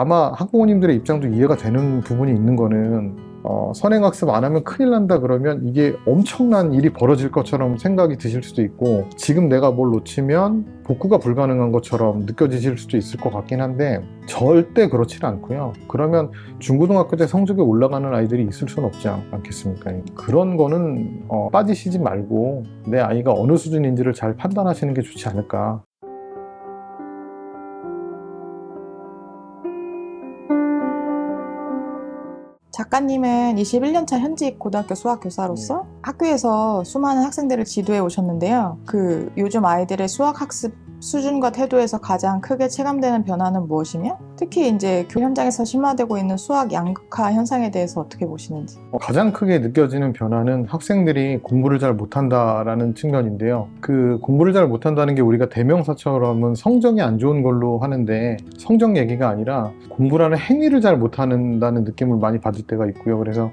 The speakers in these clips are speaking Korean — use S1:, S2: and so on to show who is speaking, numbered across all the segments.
S1: 아마 학부모님들의 입장도 이해가 되는 부분이 있는 거는 선행학습 안 하면 큰일 난다 그러면 이게 엄청난 일이 벌어질 것처럼 생각이 드실 수도 있고, 지금 내가 뭘 놓치면 복구가 불가능한 것처럼 느껴지실 수도 있을 것 같긴 한데 절대 그렇지는 않고요. 그러면 중고등학교 때 성적이 올라가는 아이들이 있을 수는 없지 않겠습니까? 그런 거는 빠지시지 말고 내 아이가 어느 수준인지를 잘 판단하시는 게 좋지 않을까.
S2: 작가님은 21년차 현직 고등학교 수학교사로서 학교에서 수많은 학생들을 지도해 오셨는데요. 요즘 아이들의 수학 학습 수준과 태도에서 가장 크게 체감되는 변화는 무엇이며, 특히 이제 교육 현장에서 심화되고 있는 수학 양극화 현상에 대해서 어떻게 보시는지?
S1: 가장 크게 느껴지는 변화는 학생들이 공부를 잘 못한다라는 측면인데요. 그 공부를 잘 못한다는 게 우리가 대명사처럼은 성적이 안 좋은 걸로 하는데, 성적 얘기가 아니라 공부라는 행위를 잘 못한다는 느낌을 많이 받을 때가 있고요. 그래서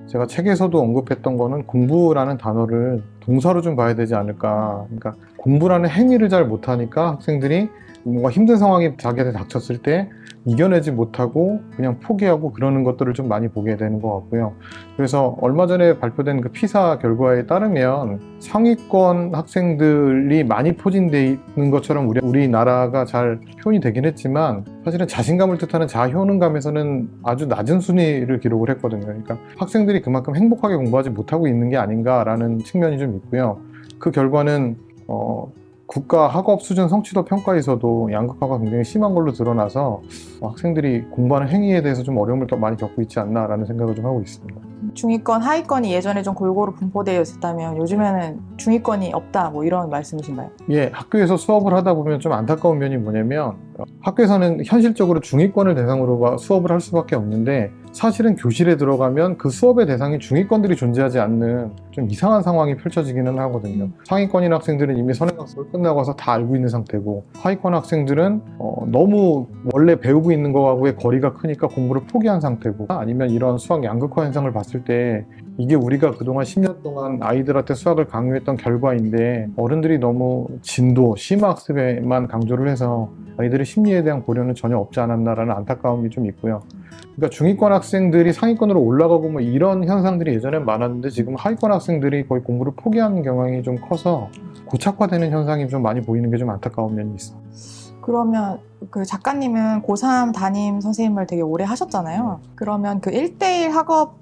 S1: 제가 책에서도 언급했던 거는 공부라는 단어를 동사로 좀 봐야 되지 않을까. 그러니까 공부라는 행위를 잘 못하니까 학생들이 뭔가 힘든 상황이 자기한테 닥쳤을 때 이겨내지 못하고 그냥 포기하고 그러는 것들을 좀 많이 보게 되는 것 같고요. 그래서 얼마 전에 발표된 그 피사 결과에 따르면 상위권 학생들이 많이 포진되어 있는 것처럼 우리나라가 잘 표현이 되긴 했지만, 사실은 자신감을 뜻하는 자효능감에서는 아주 낮은 순위를 기록을 했거든요. 그러니까 학생들이 그만큼 행복하게 공부하지 못하고 있는 게 아닌가라는 측면이 좀 있고요. 그 결과는 국가 학업 수준 성취도 평가에서도 양극화가 굉장히 심한 걸로 드러나서 학생들이 공부하는 행위에 대해서 좀 어려움을 더 많이 겪고 있지 않나라는 생각을 좀 하고 있습니다.
S2: 중위권, 하위권이 예전에 좀 골고루 분포되어 있었다면 요즘에는 중위권이 없다, 뭐 이런 말씀이신가요?
S1: 예, 학교에서 수업을 하다 보면 좀 안타까운 면이 뭐냐면, 학교에서는 현실적으로 중위권을 대상으로 수업을 할 수밖에 없는데, 사실은 교실에 들어가면 그 수업의 대상이 중위권들이 존재하지 않는 좀 이상한 상황이 펼쳐지기는 하거든요. 상위권인 학생들은 이미 선행학습을 끝나고 와서 다 알고 있는 상태고, 하위권 학생들은 너무 원래 배우고 있는 거하고의 거리가 크니까 공부를 포기한 상태고, 아니면 이런 수학 양극화 현상을 봤을 때 이게 우리가 그동안 10년 동안 아이들한테 수학을 강요했던 결과인데, 어른들이 너무 진도, 심화학습에만 강조를 해서 아이들의 심리에 대한 고려는 전혀 없지 않았나라는 안타까움이 좀 있고요. 그러니까 중위권 학생들이 상위권으로 올라가고 뭐 이런 현상들이 예전엔 많았는데, 지금 하위권 학생들이 거의 공부를 포기하는 경향이 좀 커서 고착화되는 현상이 좀 많이 보이는 게 좀 안타까운 면이 있습니다.
S2: 그러면 그 작가님은 고3 담임 선생님을 되게 오래 하셨잖아요. 그러면 그 1대1 학업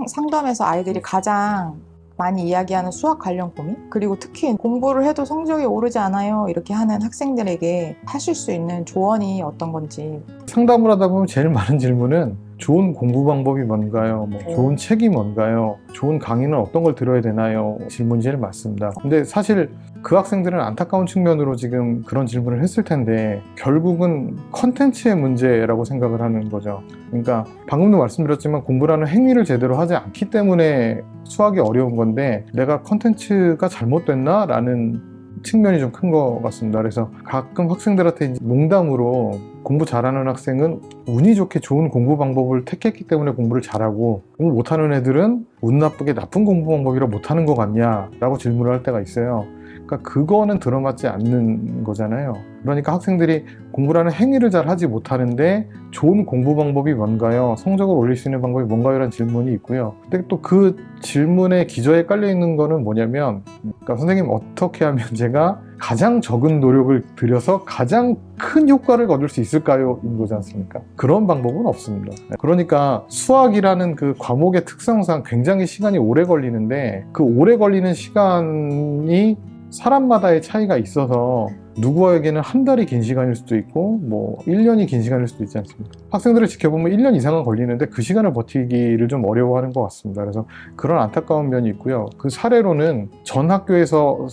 S2: 상담에서 아이들이 가장 많이 이야기하는 수학 관련 고민? 그리고 특히 공부를 해도 성적이 오르지 않아요, 이렇게 하는 학생들에게 하실 수 있는 조언이 어떤 건지.
S1: 상담을 하다 보면 제일 많은 질문은 좋은 공부 방법이 뭔가요? 좋은 책이 뭔가요? 좋은 강의는 어떤 걸 들어야 되나요? 질문이 제일 많습니다. 근데 사실 그 학생들은 안타까운 측면으로 지금 그런 질문을 했을 텐데, 결국은 컨텐츠의 문제라고 생각을 하는 거죠. 그러니까 방금도 말씀드렸지만 공부라는 행위를 제대로 하지 않기 때문에 수학이 어려운 건데, 내가 컨텐츠가 잘못됐나? 라는 측면이 좀 큰 것 같습니다. 그래서 가끔 학생들한테 농담으로 공부 잘하는 학생은 운이 좋게 좋은 공부 방법을 택했기 때문에 공부를 잘하고, 공부 못하는 애들은 운 나쁘게 나쁜 공부 방법이라 못하는 것 같냐? 라고 질문을 할 때가 있어요. 그러니까 그거는 들어맞지 않는 거잖아요. 그러니까 학생들이 공부라는 행위를 잘 하지 못하는데 좋은 공부 방법이 뭔가요? 성적을 올릴 수 있는 방법이 뭔가요? 라는 질문이 있고요. 근데 또 그 질문의 기저에 깔려 있는 거는 뭐냐면, 그러니까 선생님 어떻게 하면 제가 가장 적은 노력을 들여서 가장 큰 효과를 얻을 수 있을까요? 인 거지 않습니까? 그런 방법은 없습니다. 그러니까 수학이라는 그 과목의 특성상 굉장히 시간이 오래 걸리는데, 그 오래 걸리는 시간이 사람마다의 차이가 있어서 누구에게는 한 달이 긴 시간일 수도 있고 1년이 긴 시간일 수도 있지 않습니까? 학생들을 지켜보면 1년 이상은 걸리는데 그 시간을 버티기를 좀 어려워하는 것 같습니다. 그래서 그런 안타까운 면이 있고요. 그 사례로는 전 학교에서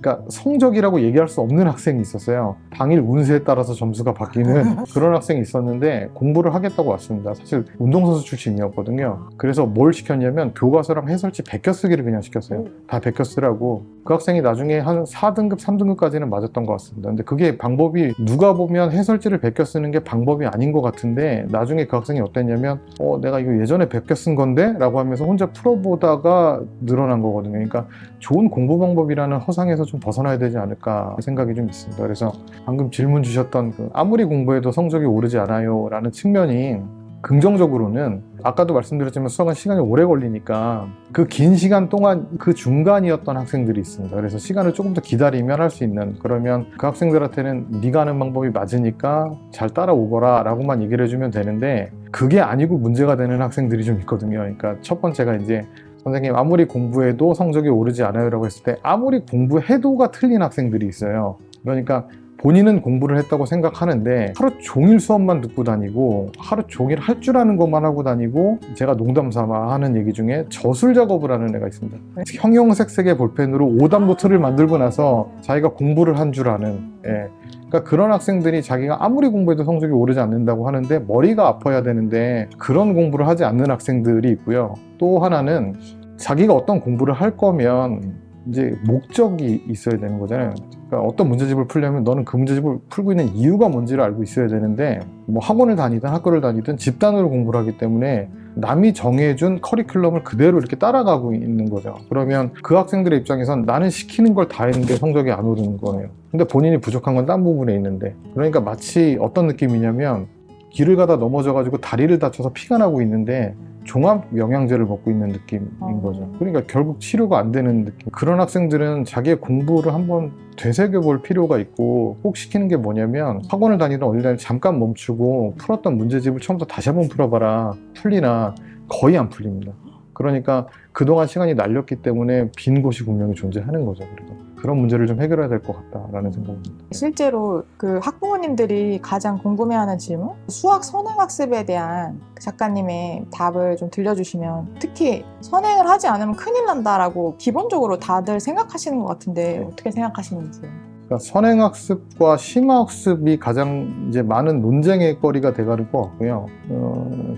S1: 그러니까 성적이라고 얘기할 수 없는 학생이 있었어요. 당일 운세에 따라서 점수가 바뀌는 그런 학생이 있었는데, 공부를 하겠다고 왔습니다. 사실 운동선수 출신이었거든요. 그래서 뭘 시켰냐면 교과서랑 해설지 베껴쓰기를 그냥 시켰어요. 다 베껴쓰라고. 그 학생이 나중에 한 4등급, 3등급까지는 맞았던 것 같습니다. 근데 그게 방법이, 누가 보면 해설지를 베껴쓰는 게 방법이 아닌 것 같은데, 나중에 그 학생이 어땠냐면 내가 이거 예전에 베껴쓴 건데? 라고 하면서 혼자 풀어보다가 늘어난 거거든요. 그러니까 좋은 공부 방법이라는 허상에서 좀 벗어나야 되지 않을까 생각이 좀 있습니다. 그래서 방금 질문 주셨던 그 아무리 공부해도 성적이 오르지 않아요 라는 측면이 긍정적으로는 아까도 말씀드렸지만 수학은 시간이 오래 걸리니까 그 긴 시간 동안 그 중간이었던 학생들이 있습니다. 그래서 시간을 조금 더 기다리면 할 수 있는, 그러면 그 학생들한테는 네가 하는 방법이 맞으니까 잘 따라오거라 라고만 얘기를 해주면 되는데 그게 아니고 문제가 되는 학생들이 좀 있거든요. 그러니까 첫 번째가 이제 선생님 아무리 공부해도 성적이 오르지 않아요 라고 했을 때 아무리 공부해도가 틀린 학생들이 있어요. 그러니까 본인은 공부를 했다고 생각하는데 하루 종일 수업만 듣고 다니고 하루 종일 할 줄 아는 것만 하고 다니고, 제가 농담 삼아 하는 얘기 중에 저술 작업을 하는 애가 있습니다. 형형색색의 볼펜으로 오답 노트를 만들고 나서 자기가 공부를 한 줄 아는, 그러니까 그런 학생들이 자기가 아무리 공부해도 성적이 오르지 않는다고 하는데 머리가 아파야 되는데 그런 공부를 하지 않는 학생들이 있고요. 또 하나는 자기가 어떤 공부를 할 거면 이제 목적이 있어야 되는 거잖아요. 그러니까 어떤 문제집을 풀려면 너는 그 문제집을 풀고 있는 이유가 뭔지를 알고 있어야 되는데, 뭐 학원을 다니든 학교를 다니든 집단으로 공부를 하기 때문에 남이 정해준 커리큘럼을 그대로 이렇게 따라가고 있는 거죠. 그러면 그 학생들의 입장에선 나는 시키는 걸 다 했는데 성적이 안 오르는 거예요. 근데 본인이 부족한 건 딴 부분에 있는데, 그러니까 마치 어떤 느낌이냐면 길을 가다 넘어져가지고 다리를 다쳐서 피가 나고 있는데 종합 영양제를 먹고 있는 느낌인 거죠. 그러니까 결국 치료가 안 되는 느낌. 그런 학생들은 자기의 공부를 한번 되새겨 볼 필요가 있고, 꼭 시키는 게 뭐냐면 학원을 다니던 어디 다니든 잠깐 멈추고 풀었던 문제집을 처음부터 다시 한번 풀어봐라. 풀리나? 거의 안 풀립니다. 그러니까 그동안 시간이 날렸기 때문에 빈 곳이 분명히 존재하는 거죠. 그래도 그런 문제를 좀 해결해야 될 것 같다라는 생각입니다.
S2: 실제로 그 학부모님들이 가장 궁금해하는 질문? 수학 선행학습에 대한 작가님의 답을 좀 들려주시면, 특히 선행을 하지 않으면 큰일 난다라고 기본적으로 다들 생각하시는 것 같은데 어떻게 생각하시는지.
S1: 그러니까 선행학습과 심화학습이 가장 이제 많은 논쟁의 거리가 돼가는 것 같고요.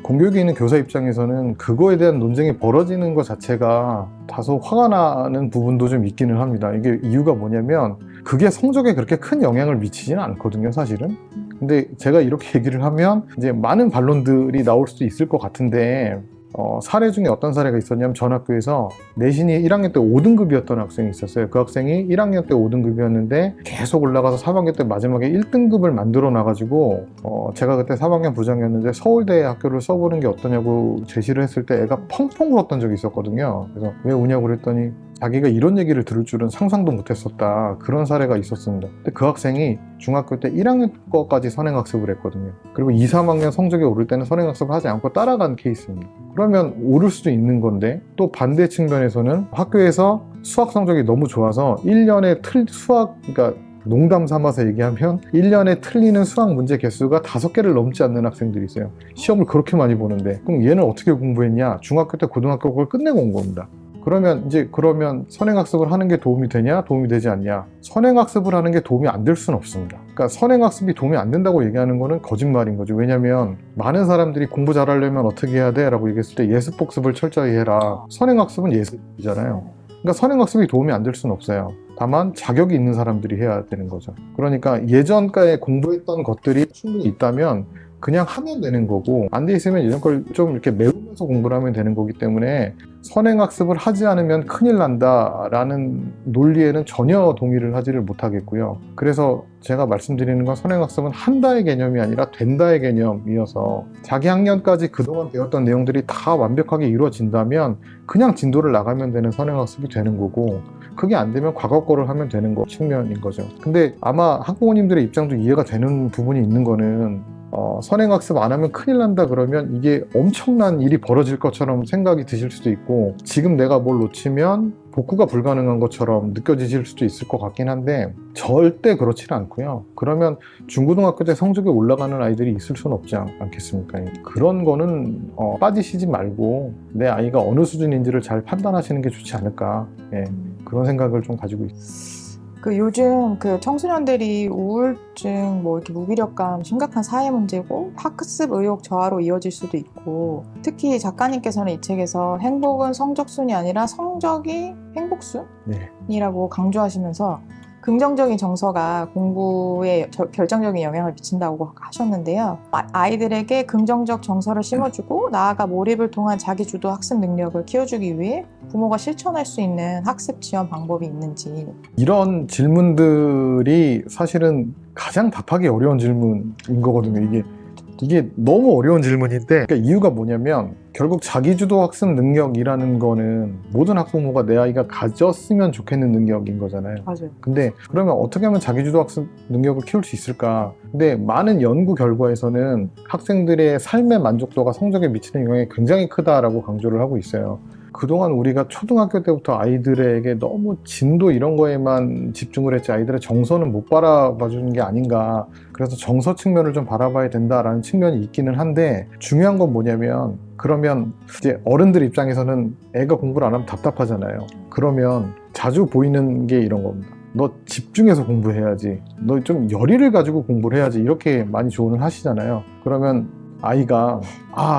S1: 공교육에 있는 교사 입장에서는 그거에 대한 논쟁이 벌어지는 것 자체가 다소 화가 나는 부분도 좀 있기는 합니다. 이게 이유가 뭐냐면 그게 성적에 그렇게 큰 영향을 미치지는 않거든요, 사실은. 근데 제가 이렇게 얘기를 하면 이제 많은 반론들이 나올 수도 있을 것 같은데, 사례 중에 어떤 사례가 있었냐면 전 학교에서 내신이 1학년 때 5등급이었던 학생이 있었어요. 그 학생이 1학년 때 5등급이었는데 계속 올라가서 3학년 때 마지막에 1등급을 만들어 놔가지고 제가 그때 3학년 부장이었는데 서울대 학교를 써보는 게 어떠냐고 제시를 했을 때 애가 펑펑 울었던 적이 있었거든요. 그래서 왜 우냐고 그랬더니 자기가 이런 얘기를 들을 줄은 상상도 못했었다, 그런 사례가 있었습니다. 근데 그 학생이 중학교 때 1학년 거까지 선행학습을 했거든요. 그리고 2, 3학년 성적이 오를 때는 선행학습을 하지 않고 따라간 케이스입니다. 그러면 오를 수도 있는 건데, 또 반대 측면에서는 학교에서 수학 성적이 너무 좋아서 1년에 그러니까 농담 삼아서 얘기하면 1년에 틀리는 수학 문제 개수가 5개를 넘지 않는 학생들이 있어요. 시험을 그렇게 많이 보는데. 그럼 얘는 어떻게 공부했냐? 중학교 때 고등학교 그걸 끝내고 온 겁니다. 그러면 선행학습을 하는 게 도움이 되냐, 도움이 되지 않냐? 선행학습을 하는 게 도움이 안 될 수는 없습니다. 그러니까 선행학습이 도움이 안 된다고 얘기하는 거는 거짓말인 거죠. 왜냐면 많은 사람들이 공부 잘하려면 어떻게 해야 돼? 라고 얘기했을 때 예습복습을 철저히 해라. 선행학습은 예습이잖아요. 그러니까 선행학습이 도움이 안 될 수는 없어요. 다만 자격이 있는 사람들이 해야 되는 거죠. 그러니까 예전까에 공부했던 것들이 충분히 있다면 그냥 하면 되는 거고, 안 돼 있으면 이런 걸 좀 이렇게 메우면서 공부를 하면 되는 거기 때문에 선행학습을 하지 않으면 큰일 난다라는 논리에는 전혀 동의를 하지를 못하겠고요. 그래서 제가 말씀드리는 건 선행학습은 한다의 개념이 아니라 된다의 개념이어서 자기 학년까지 그동안 배웠던 내용들이 다 완벽하게 이루어진다면 그냥 진도를 나가면 되는 선행학습이 되는 거고, 그게 안 되면 과거 거를 하면 되는 측면인 거죠. 근데 아마 학부모님들의 입장도 이해가 되는 부분이 있는 거는, 선행학습 안 하면 큰일 난다 그러면 이게 엄청난 일이 벌어질 것처럼 생각이 드실 수도 있고, 지금 내가 뭘 놓치면 복구가 불가능한 것처럼 느껴지실 수도 있을 것 같긴 한데 절대 그렇지는 않고요. 그러면 중고등학교 때 성적이 올라가는 아이들이 있을 수는 없지 않겠습니까? 그런 거는 빠지시지 말고 내 아이가 어느 수준인지를 잘 판단하시는 게 좋지 않을까, 그런 생각을 좀 가지고 있습니다.
S2: 요즘 청소년들이 우울증, 이렇게 무기력감 심각한 사회 문제고 학습 의욕 저하로 이어질 수도 있고, 특히 작가님께서는 이 책에서 행복은 성적순이 아니라 성적이 행복순이라고 강조하시면서 긍정적인 정서가 공부에 결정적인 영향을 미친다고 하셨는데요. 아이들에게 긍정적 정서를 심어주고 나아가 몰입을 통한 자기주도 학습 능력을 키워주기 위해 부모가 실천할 수 있는 학습 지원 방법이 있는지.
S1: 이런 질문들이 사실은 가장 답하기 어려운 질문인 거거든요. 이게 너무 어려운 질문인데, 그러니까 이유가 뭐냐면 결국 자기주도 학습 능력이라는 거는 모든 학부모가 내 아이가 가졌으면 좋겠는 능력인 거잖아요.
S2: 맞아요.
S1: 근데 그러면 어떻게 하면 자기주도 학습 능력을 키울 수 있을까? 근데 많은 연구 결과에서는 학생들의 삶의 만족도가 성적에 미치는 영향이 굉장히 크다라고 강조를 하고 있어요. 그동안 우리가 초등학교 때부터 아이들에게 너무 진도 이런 거에만 집중을 했지 아이들의 정서는 못 바라봐 주는 게 아닌가. 그래서 정서 측면을 좀 바라봐야 된다라는 측면이 있기는 한데, 중요한 건 뭐냐면 그러면 이제 어른들 입장에서는 애가 공부를 안 하면 답답하잖아요. 그러면 자주 보이는 게 이런 겁니다. 너 집중해서 공부해야지, 너 좀 열의를 가지고 공부를 해야지, 이렇게 많이 조언을 하시잖아요. 그러면 아이가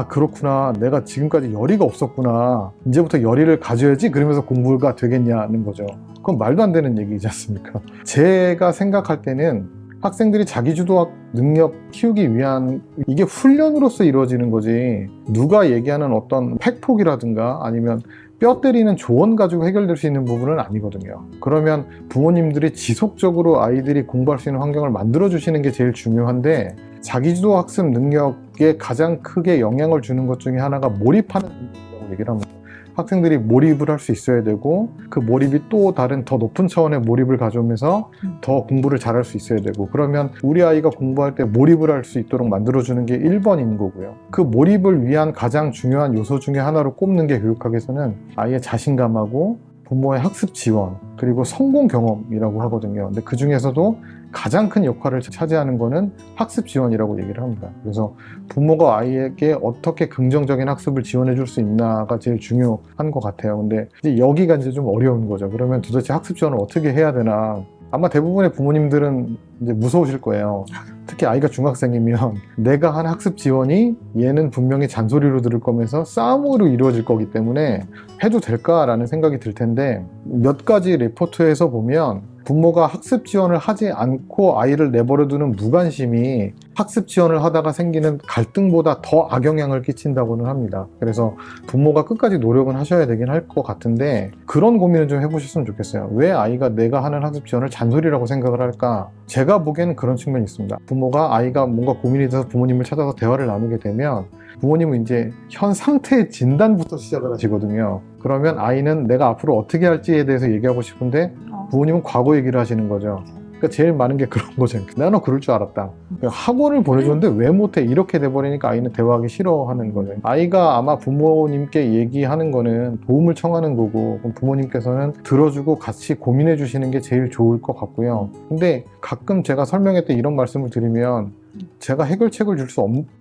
S1: 그렇구나, 내가 지금까지 열의가 없었구나, 이제부터 열의를 가져야지, 그러면서 공부가 되겠냐는 거죠. 그건 말도 안 되는 얘기지 않습니까? 제가 생각할 때는 학생들이 자기주도 능력 키우기 위한, 이게 훈련으로서 이루어지는 거지, 누가 얘기하는 어떤 팩폭이라든가 아니면 뼈 때리는 조언 가지고 해결될 수 있는 부분은 아니거든요. 그러면 부모님들이 지속적으로 아이들이 공부할 수 있는 환경을 만들어 주시는 게 제일 중요한데, 자기주도 학습 능력에 가장 크게 영향을 주는 것 중에 하나가 몰입하는 능력이라고 얘기를 합니다. 학생들이 몰입을 할 수 있어야 되고, 그 몰입이 또 다른 더 높은 차원의 몰입을 가져오면서 더 공부를 잘할 수 있어야 되고, 그러면 우리 아이가 공부할 때 몰입을 할 수 있도록 만들어주는 게 1번인 거고요. 그 몰입을 위한 가장 중요한 요소 중에 하나로 꼽는 게 교육학에서는 아이의 자신감하고 부모의 학습 지원, 그리고 성공 경험이라고 하거든요. 근데 그 중에서도 가장 큰 역할을 차지하는 거는 학습 지원이라고 얘기를 합니다. 그래서 부모가 아이에게 어떻게 긍정적인 학습을 지원해 줄 수 있나가 제일 중요한 것 같아요. 근데 이제 여기가 이제 좀 어려운 거죠. 그러면 도대체 학습 지원을 어떻게 해야 되나? 아마 대부분의 부모님들은 이제 무서우실 거예요. 특히 아이가 중학생이면 내가 한 학습 지원이 얘는 분명히 잔소리로 들을 거면서 싸움으로 이루어질 거기 때문에 해도 될까라는 생각이 들 텐데, 몇 가지 리포트에서 보면 부모가 학습 지원을 하지 않고 아이를 내버려두는 무관심이 학습 지원을 하다가 생기는 갈등보다 더 악영향을 끼친다고는 합니다. 그래서 부모가 끝까지 노력은 하셔야 되긴 할 것 같은데, 그런 고민을 좀 해보셨으면 좋겠어요. 왜 아이가 내가 하는 학습 지원을 잔소리라고 생각을 할까? 제가 보기에는 그런 측면이 있습니다. 부모가 아이가 뭔가 고민이 돼서 부모님을 찾아서 대화를 나누게 되면 부모님은 이제 현 상태의 진단부터 시작을 하시거든요. 그러면 아이는 내가 앞으로 어떻게 할지에 대해서 얘기하고 싶은데 부모님은 과거 얘기를 하시는 거죠. 그러니까 제일 많은 게 그런 거죠. 내가 너 그럴 줄 알았다. 학원을 보내줬는데 왜 못해? 이렇게 돼버리니까 아이는 대화하기 싫어하는 거죠. 아이가 아마 부모님께 얘기하는 거는 도움을 청하는 거고, 그럼 부모님께서는 들어주고 같이 고민해 주시는 게 제일 좋을 것 같고요. 근데 가끔 제가 설명회 때 이런 말씀을 드리면 제가 해결책을 줄 수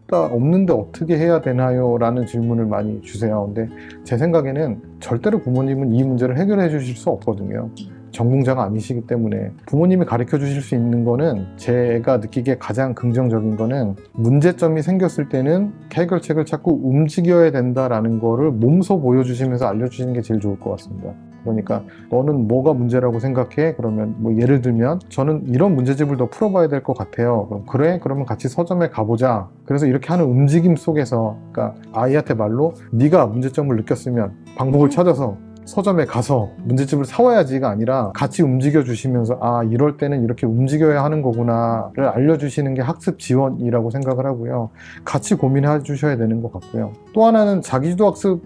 S1: 없는데 어떻게 해야 되나요? 라는 질문을 많이 주세요. 근데 제 생각에는 절대로 부모님은 이 문제를 해결해 주실 수 없거든요. 전공자가 아니시기 때문에. 부모님이 가르쳐 주실 수 있는 거는, 제가 느끼기에 가장 긍정적인 거는, 문제점이 생겼을 때는 해결책을 찾고 움직여야 된다라는 거를 몸소 보여주시면서 알려주시는 게 제일 좋을 것 같습니다. 그러니까 너는 뭐가 문제라고 생각해? 그러면 뭐 예를 들면 저는 이런 문제집을 더 풀어봐야 될 것 같아요. 그럼 그래? 그러면 같이 서점에 가보자. 그래서 이렇게 하는 움직임 속에서, 그러니까 아이한테 말로 네가 문제점을 느꼈으면 방법을 찾아서 서점에 가서 문제집을 사와야지가 아니라 같이 움직여 주시면서 이럴 때는 이렇게 움직여야 하는 거구나를 알려주시는 게 학습 지원이라고 생각을 하고요. 같이 고민해 주셔야 되는 것 같고요. 또 하나는 자기주도 학습을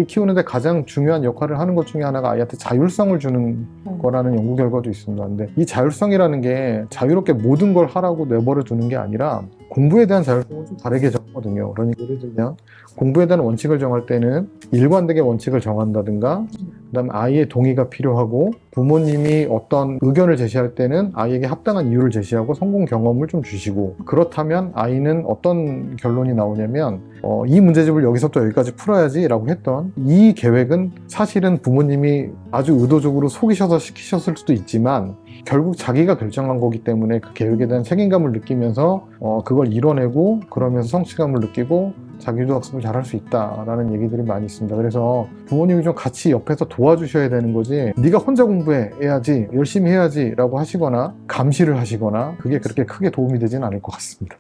S1: 키우는데 가장 중요한 역할을 하는 것 중에 하나가 아이한테 자율성을 주는 거라는 연구 결과도 있습니다. 근데 이 자율성이라는 게 자유롭게 모든 걸 하라고 내버려 두는 게 아니라 공부에 대한 자율성은 좀 다르게 정하거든요. 그러니까 예를 들면 공부에 대한 원칙을 정할 때는 일관되게 원칙을 정한다든가, 그다음에 아이의 동의가 필요하고, 부모님이 어떤 의견을 제시할 때는 아이에게 합당한 이유를 제시하고 성공 경험을 좀 주시고, 그렇다면 아이는 어떤 결론이 나오냐면 이 문제집을 여기서부터 여기까지 풀어야지 라고 했던 이 계획은 사실은 부모님이 아주 의도적으로 속이셔서 시키셨을 수도 있지만 결국 자기가 결정한 거기 때문에 그 계획에 대한 책임감을 느끼면서 그걸 이뤄내고, 그러면서 성취감을 느끼고 자기도 학습을 잘할 수 있다라는 얘기들이 많이 있습니다. 그래서 부모님이 좀 같이 옆에서 도와주셔야 되는 거지, 네가 혼자 공부해야지, 열심히 해야지 라고 하시거나 감시를 하시거나 그게 그렇게 크게 도움이 되지는 않을 것 같습니다.